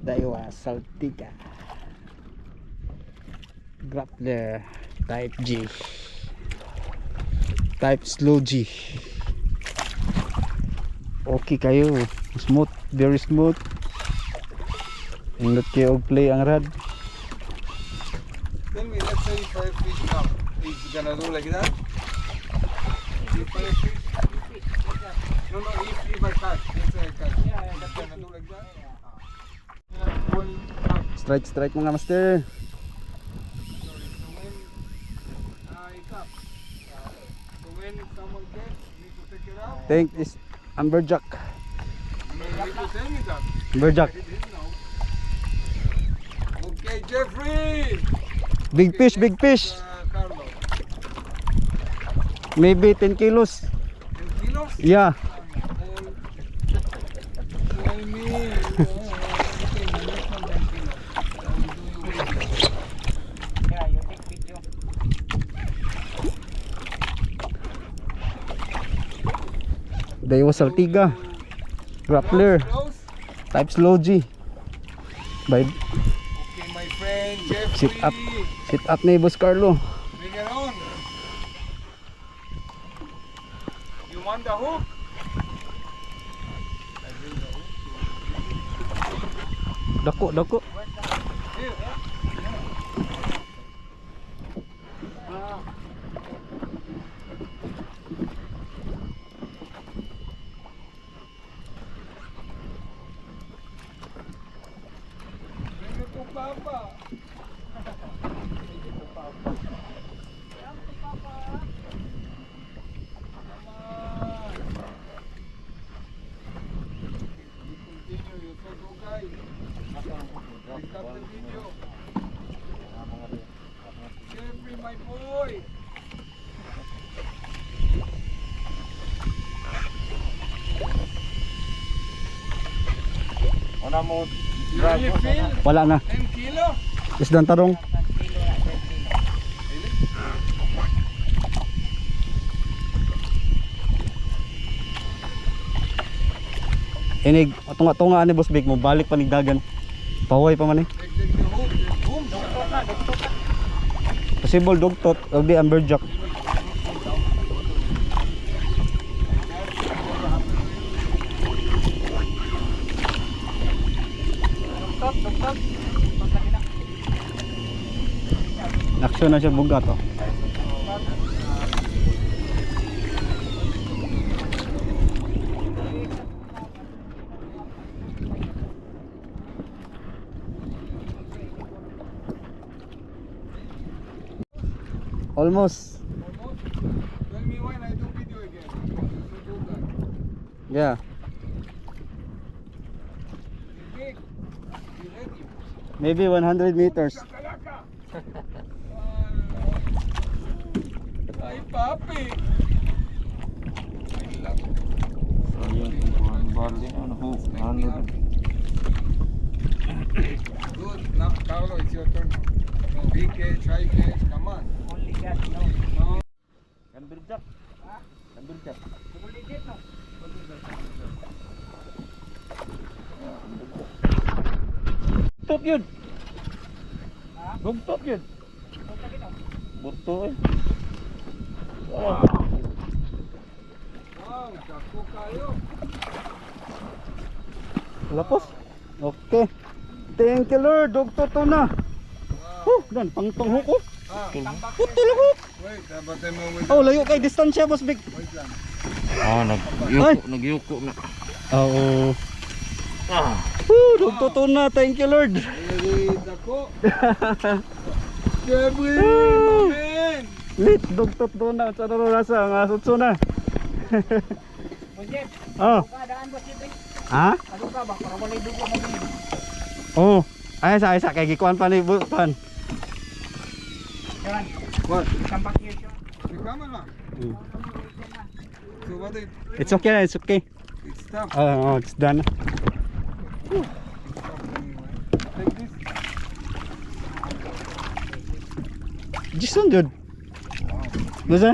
Daiwa Saltika grappler type G, type slow G. Okay kayo, smooth, very smooth. Indot kayo og play ang rad. Tell me, let's say if I fish now, it's gonna do like that? If I fish, no, if I catch, let's say I catch, it's gonna do like that? Strike mga master. So when someone catch, need to take it out? Think is amberjack. You need to tell me that. Amberjack. I didn't know. Okay, Jeffrey! Big fish, big fish. Carlo. Maybe 10 kilos. 10 kilos? Yeah. Tell me. Daiwa Saltika grappler Close? type slow G. By Okay, my friend Jeffrey. sit up ni Boss Carlo. Bring it on. You want the hook? I bring the hook. Dako. Here. Bring it to Papa. Jeffrey, my boy. Una mo You really feel Wala na. 10 kilo? Isdang tarong. Inig tunga-tunga ni Boss Big mo balik pa ning dagan. Paway pa man eh. Take the hook. Boom. Possible dugtot og di amberjack. Action na siya bugat oh. Almost. Tell me when I do video again. You do that. Yeah. You big. You ready? Maybe 100 meters. Shakalaka. Ay, papi. I love it. Good. Now, Carlo, it's your turn. No, big catch, high catch. Come on. only gas no. No. Amberjack. Amberjack. Top yun. Bugtok yun. Buto eh. Wow, dako kayo. Lapos. Okay. Thank you Lord. Dugtot to na. Dan pangtong hook oh. Ah, Putol ako. wait, dapat mo wait. Oh, layo kay distansya Boss Big. Wait lang. Nagyuko na. Oo. Ah. Dugtot to na. Thank you Lord. Ready, dako. Jeffrey, man. Lit dugtot to na sa rasa nga sutso na. Mujib, Oh. kadaan ba siyempre? Ha? Ano ka ba? Para walay dugo mo din. Oh. Ay sa kay gikuan pa ni Bukan. Yan. What? Come back here, sir. You come on. So what it? It's okay, it's okay. It's tough. Oh, it's done. It's tough anyway. Take this. Just on good. Basta?